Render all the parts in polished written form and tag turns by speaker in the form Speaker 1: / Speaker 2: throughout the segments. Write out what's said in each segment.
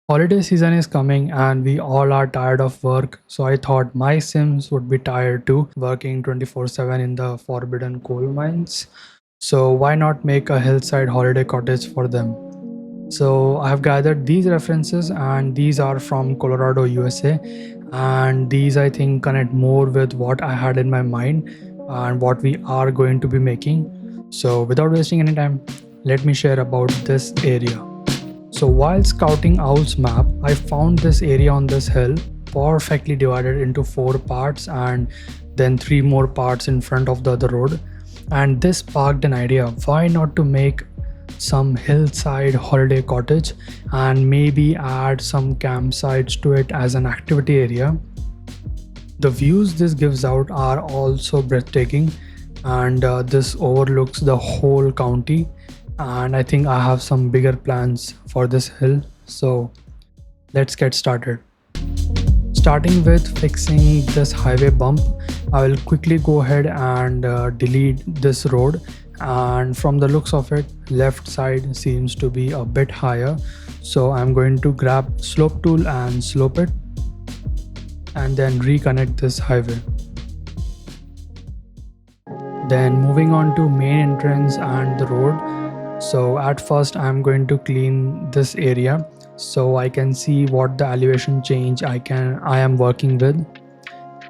Speaker 1: Holiday season is coming and we all are tired of work, so I thought my Sims would be tired too, working 24/7 in the forbidden coal mines. So why not make a hillside holiday cottage for them? So I have gathered these references and these are from Colorado, USA, and these I think connect more with what I had in my mind and what we are going to be making. So without wasting any time, let me share about this area. So while scouting Owl's map, I found this area on this hill perfectly divided into 4 parts and then 3 more parts in front of the other road. And this sparked an idea, why not to make some hillside holiday cottage and maybe add some campsites to it as an activity area. The views this gives out are also breathtaking, and this overlooks the whole county. And I think I have some bigger plans for this hill, so let's get started. Starting with fixing this highway bump, I will quickly go ahead and delete this road, and from the looks of it, left side seems to be a bit higher, so I'm going to grab slope tool and slope it and then reconnect this highway. Then moving on to main entrance and the road. So at first I'm going to clean this area so I can see what the elevation change I am working with,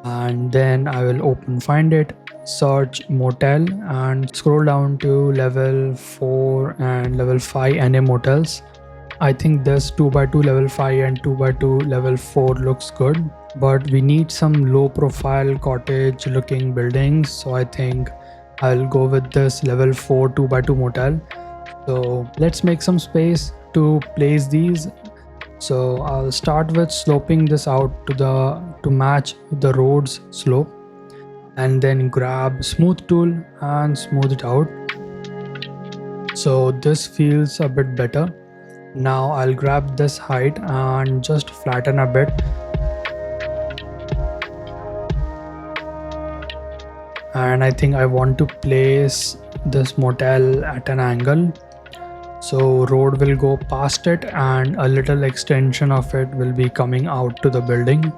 Speaker 1: and then I will open find it, search motel and scroll down to level 4 and level 5 NA motels. I think this 2x2 level 5 and 2x2 level 4 looks good, but we need some low profile cottage looking buildings, so I think I'll go with this level 4 2x2 motel. So let's make some space to place these. So I'll start with sloping this out to match the road's slope, and then grab smooth tool and smooth it out. So this feels a bit better. Now I'll grab this height and just flatten a bit. And I think I want to place this motel at an angle. So road will go past it and a little extension of it will be coming out to the building.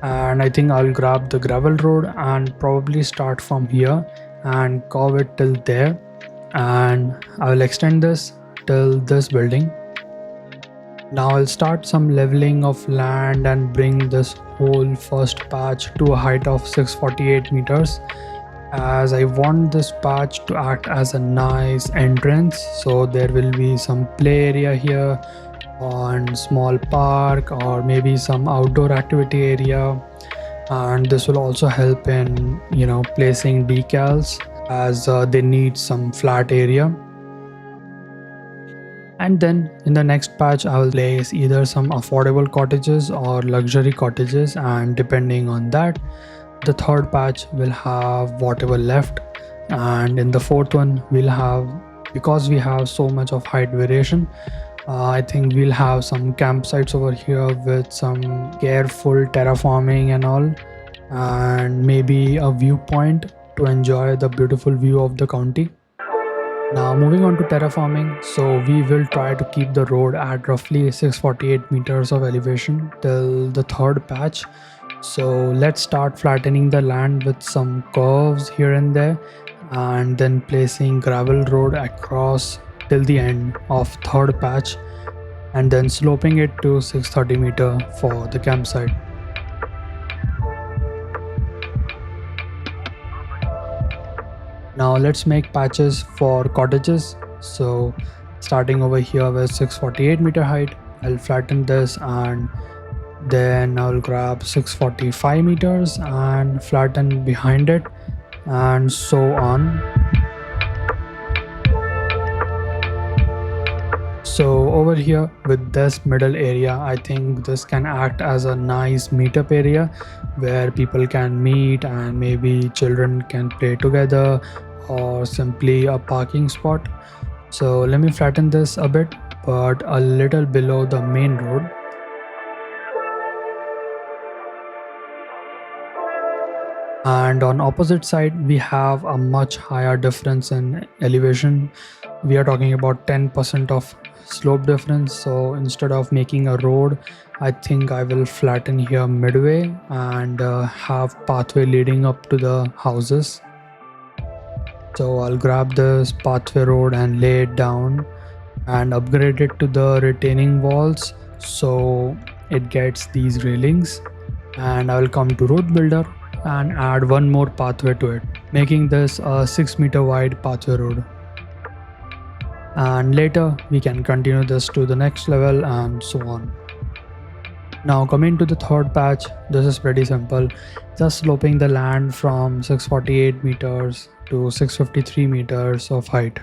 Speaker 1: And I think I'll grab the gravel road and probably start from here and curve it till there. And I will extend this till this building. Now I'll start some leveling of land and bring this whole first patch to a height of 648 meters, as I want this patch to act as a nice entrance. So there will be some play area here, and small park, or maybe some outdoor activity area, and this will also help in placing decals as they need some flat area. And then in the next patch I will place either some affordable cottages or luxury cottages, and depending on that the third patch will have whatever left. And in the fourth one we'll have, because we have so much of height variation, I think we'll have some campsites over here with some careful terraforming and all, and maybe a viewpoint to enjoy the beautiful view of the county. Now moving on to terraforming, so we will try to keep the road at roughly 648 meters of elevation till the third patch. So let's start flattening the land with some curves here and there, and then placing gravel road across till the end of third patch, and then sloping it to 630 meter for the campsite. Now let's make patches for cottages. So starting over here with 648 meter height, I'll flatten this, and then I'll grab 645 meters and flatten behind it, and so on. So over here with this middle area, I think this can act as a nice meetup area where people can meet and maybe children can play together, or simply a parking spot. So let me flatten this a bit, but a little below the main road. And on opposite side we have a much higher difference in elevation. We are talking about 10% of slope difference, so instead of making a road, I think I will flatten here midway and have pathway leading up to the houses. So I'll grab this pathway road and lay it down and upgrade it to the retaining walls so it gets these railings. And I will come to road builder and add one more pathway to it, making this a 6-meter wide pathway road. And later we can continue this to the next level and so on. Now coming to the third patch, this is pretty simple, just sloping the land from 648 meters to 653 meters of height.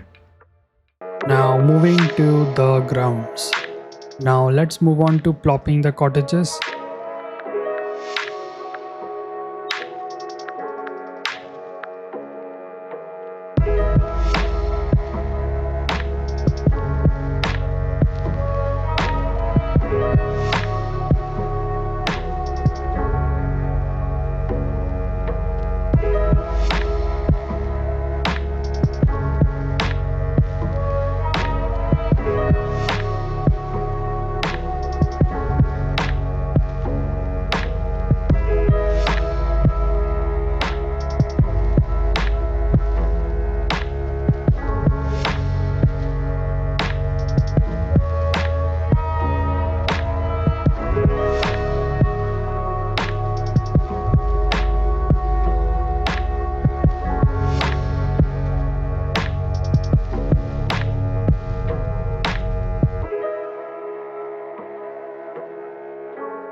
Speaker 1: Now moving to the grounds. Now let's move on to plopping the cottages.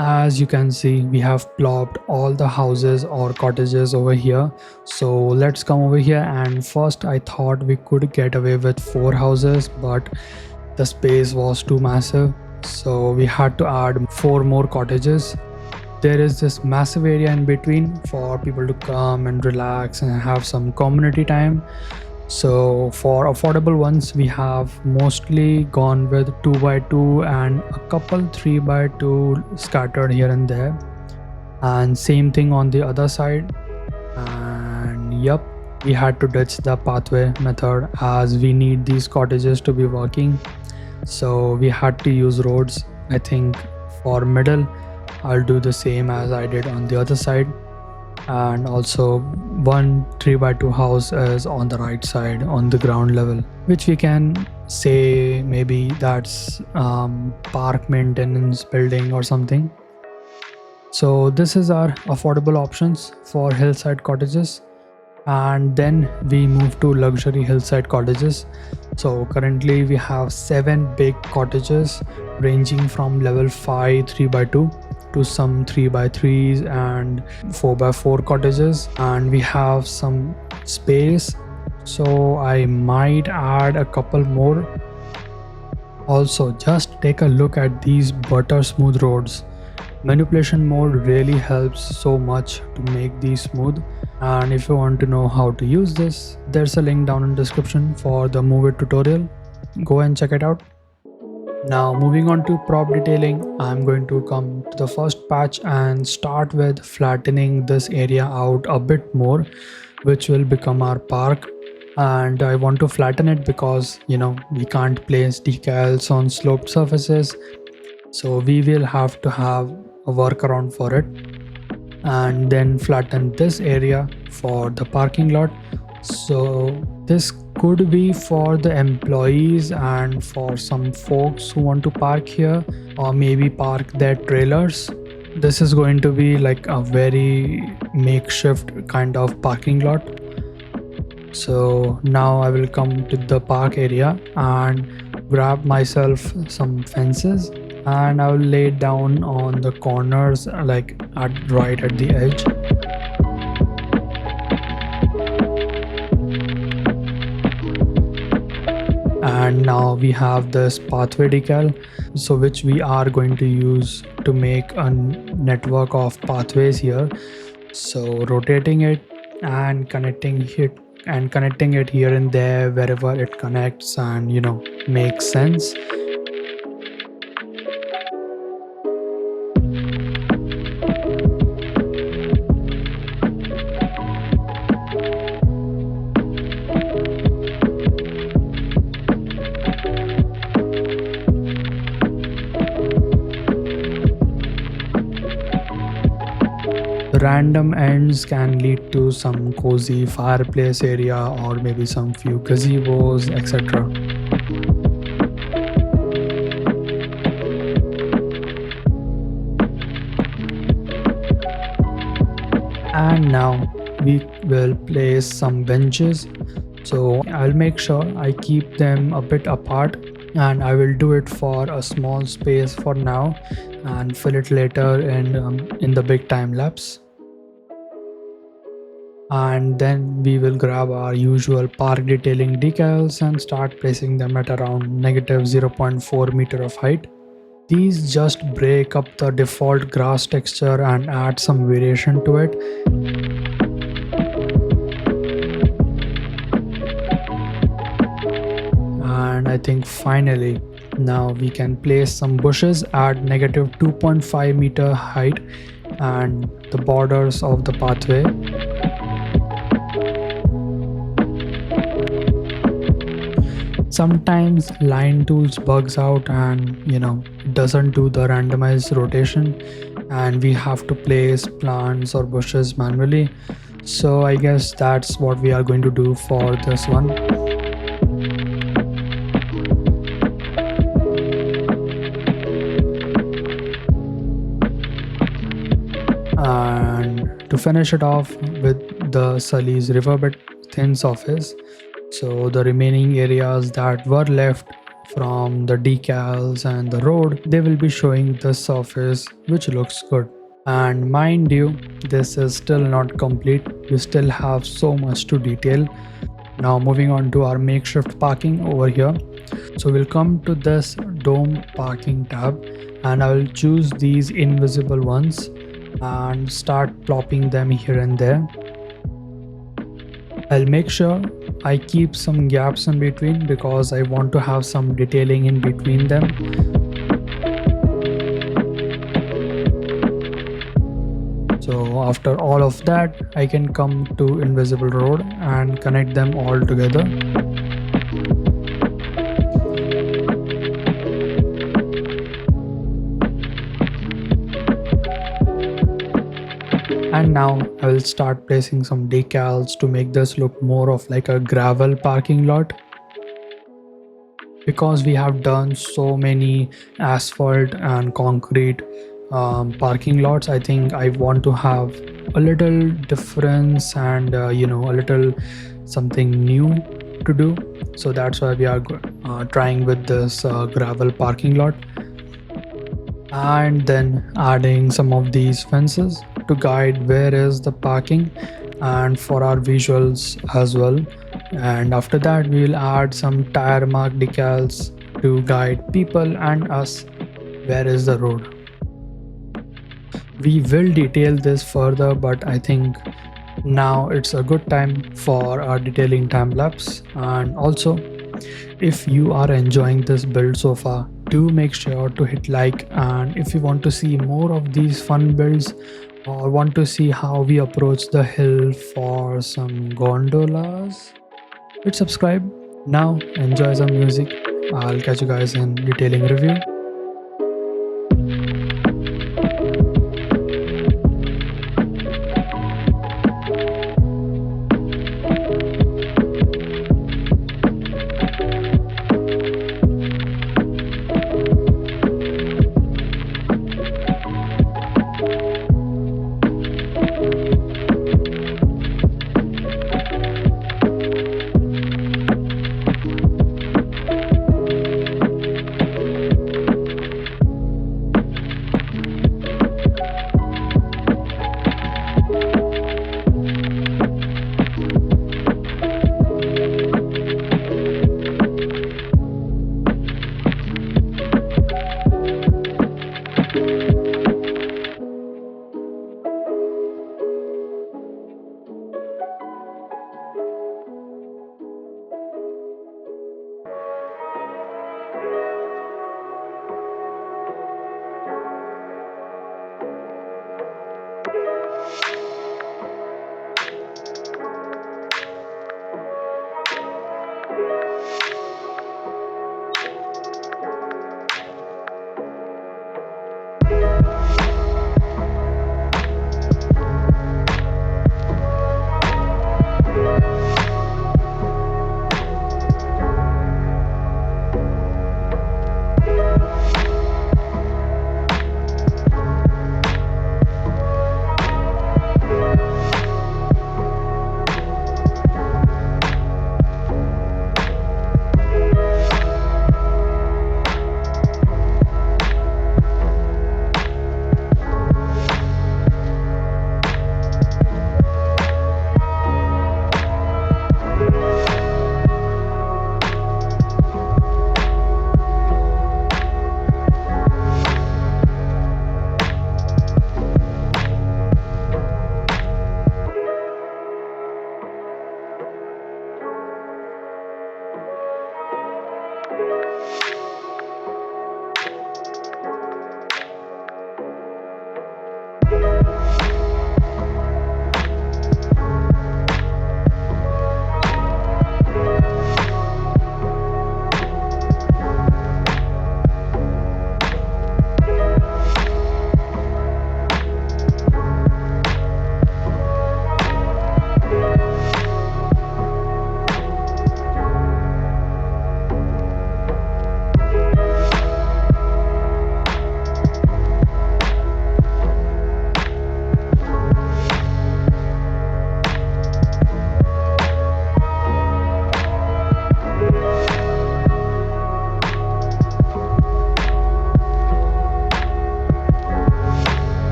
Speaker 1: As you can see, we have plopped all the houses or cottages over here. So let's come over here, and first I thought we could get away with 4 houses, but the space was too massive, so we had to add 4 more cottages. There is this massive area in between for people to come and relax and have some community time. So for affordable ones, we have mostly gone with 2x2 and a couple 3x2 scattered here and there, and same thing on the other side. And yep, we had to ditch the pathway method as we need these cottages to be working, so we had to use roads. I think for middle I'll do the same as I did on the other side, and also one 3x2 house is on the right side on the ground level, which we can say maybe that's park maintenance building or something. So this is our affordable options for hillside cottages, and then we move to luxury hillside cottages. So currently we have 7 big cottages ranging from level 5 3x2 to some 3x3s and 4x4 cottages, and we have some space, so I might add a couple more. Also, just take a look at these butter smooth roads. Manipulation mode really helps so much to make these smooth, and if you want to know how to use this, there's a link down in description for the move it tutorial. Go and check it out. Now moving on to prop detailing, I'm going to come to the first patch and start with flattening this area out a bit more, which will become our park. And I want to flatten it because we can't place decals on sloped surfaces, so we will have to have a workaround for it. And then flatten this area for the parking lot. So this could be for the employees and for some folks who want to park here, or maybe park their trailers. This is going to be like a very makeshift kind of parking lot. So now I will come to the park area and grab myself some fences, and I will lay it down on the corners, like right at the edge. And now we have this pathway decal, so which we are going to use to make a network of pathways here. So rotating it and connecting it here and there wherever it connects and makes sense. The random ends can lead to some cozy fireplace area or maybe some few gazebos, etc. And now we will place some benches. So I'll make sure I keep them a bit apart, and I will do it for a small space for now and fill it later in the big time lapse. And then we will grab our usual park detailing decals and start placing them at around negative 0.4 meter of height. These just break up the default grass texture and add some variation to it. And I think finally now we can place some bushes at negative 2.5 meter height and the borders of the pathway. Sometimes line tools bugs out and it doesn't do the randomized rotation, and we have to place plants or bushes manually. So I guess that's what we are going to do for this one. And to finish it off with the Sully's riverbed thin surface, so the remaining areas that were left from the decals and the road, they will be showing the surface, which looks good. And mind you, this is still not complete. We still have so much to detail. Now moving on to our makeshift parking over here. So we'll come to this dome parking tab and I will choose these invisible ones and start plopping them here and there. I'll make sure I keep some gaps in between because I want to have some detailing in between them. So after all of that, I can come to invisible road and connect them all together. And now I will start placing some decals to make this look more of like a gravel parking lot. Because we have done so many asphalt and concrete parking lots, I think I want to have a little difference and a little something new to do. So that's why we are trying with this gravel parking lot. And then adding some of these fences to guide where is the parking and for our visuals as well. And after that we will add some tire mark decals to guide people and us where is the road. We will detail this further, but I think now it's a good time for our detailing time lapse. And also, if you are enjoying this build so far, do make sure to hit like, and if you want to see more of these fun builds or want to see how we approach the hill for some gondolas, hit subscribe. Now enjoy some music. I'll catch you guys in detailing review.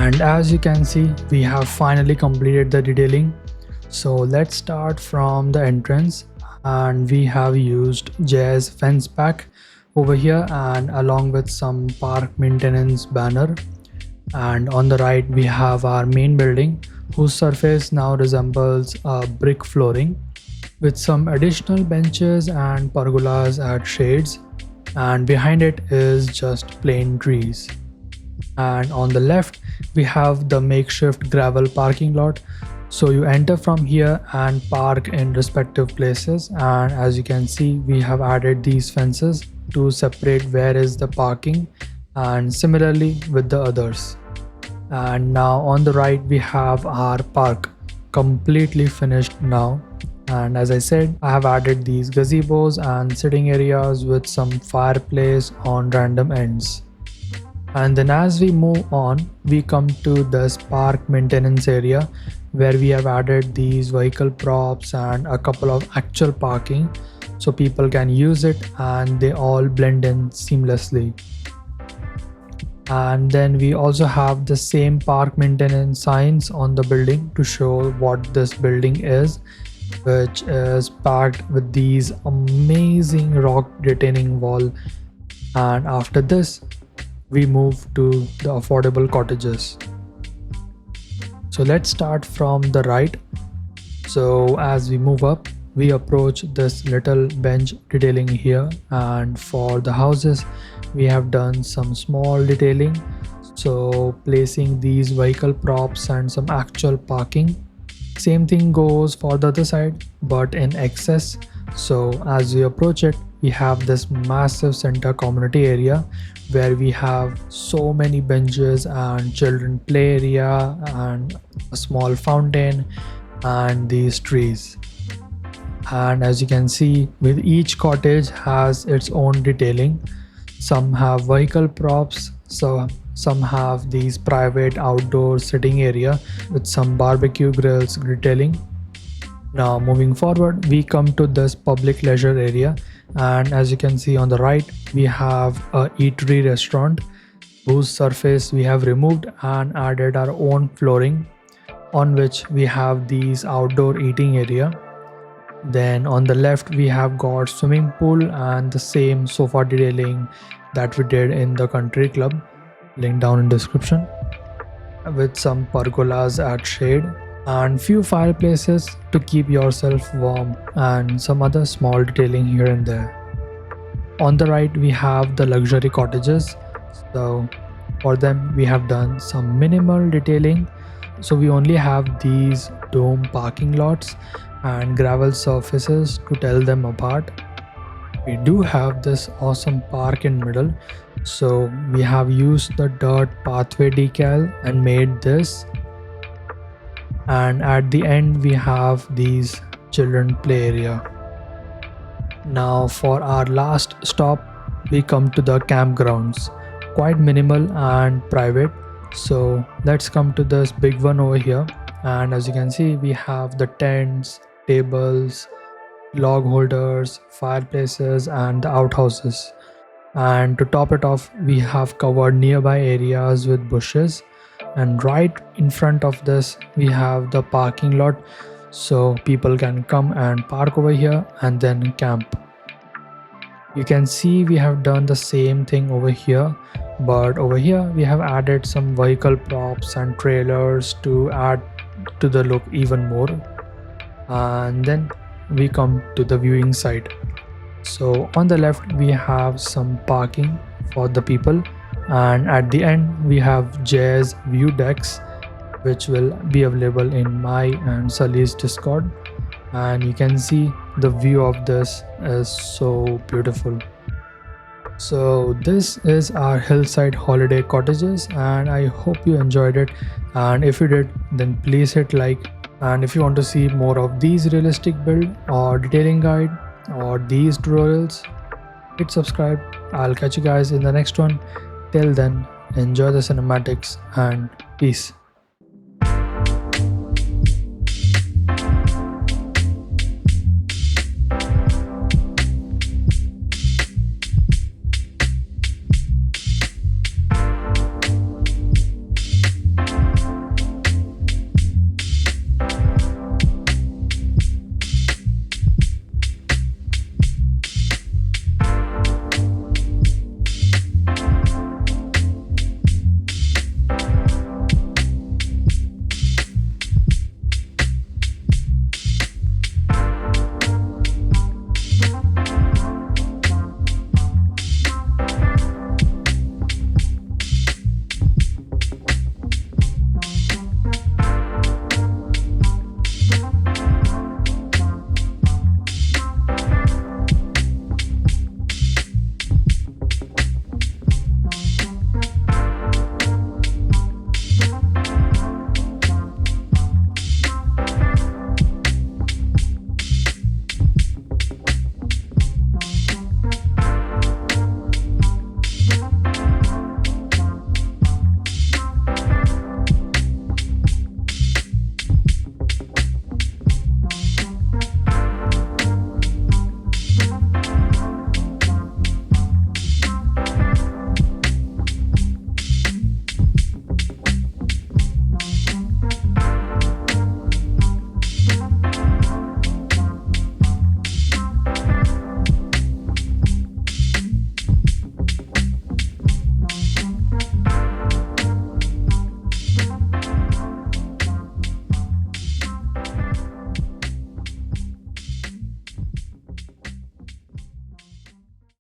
Speaker 1: And as you can see, we have finally completed the detailing. So let's start from the entrance, and we have used Jazz fence pack over here and along with some park maintenance banner. And on the right we have our main building, whose surface now resembles a brick flooring with some additional benches and pergolas at shades, and behind it is just plain trees. And on the left we have the makeshift gravel parking lot, so you enter from here and park in respective places. And as you can see, we have added these fences to separate where is the parking, and similarly with the others. And now on the right we have our park completely finished now. And as I said, I have added these gazebos and sitting areas with some fireplace on random ends. And then as we move on, we come to this park maintenance area where we have added these vehicle props and a couple of actual parking so people can use it and they all blend in seamlessly. And then we also have the same park maintenance signs on the building to show what this building is, which is packed with these amazing rock retaining wall. And after this we move to the affordable cottages. So let's start from the right. So as we move up, we approach this little bench detailing here, and for the houses we have done some small detailing, so placing these vehicle props and some actual parking. Same thing goes for the other side but in excess. So as we approach it, we have this massive center community area where we have so many benches and children play area and a small fountain and these trees. And as you can see, with each cottage has its own detailing. Some have vehicle props, so some have these private outdoor sitting area with some barbecue grills detailing. Now moving forward, we come to this public leisure area, and as you can see on the right we have a eatery restaurant whose surface we have removed and added our own flooring, on which we have these outdoor eating area. Then on the left we have got swimming pool and the same sofa detailing that we did in the country club, link down in description, with some pergolas at shade and few fireplaces to keep yourself warm and some other small detailing here and there. On the right we have the luxury cottages, so for them we have done some minimal detailing. So we only have these dome parking lots and gravel surfaces to tell them apart. We do have this awesome park in middle, so we have used the dirt pathway decal and made this. And at the end we have these children play area. Now for our last stop we come to the campgrounds, quite minimal and private. So let's come to this big one over here, and as you can see we have the tents, tables, log holders, fireplaces and the outhouses. And to top it off, we have covered nearby areas with bushes, and right in front of this we have the parking lot, so people can come and park over here and then camp. You can see we have done the same thing over here, but over here we have added some vehicle props and trailers to add to the look even more. And then we come to the viewing side. So on the left we have some parking for the people, and at the end we have Jazz view decks which will be available in my and Sully's Discord. And you can see the view of this is so beautiful. So this is our Hillside Holiday Cottages, and I hope you enjoyed it, and if you did then please hit like. And if you want to see more of these realistic build or detailing guide or these tutorials, hit subscribe. I'll catch you guys in the next one. Till then, enjoy the cinematics and peace.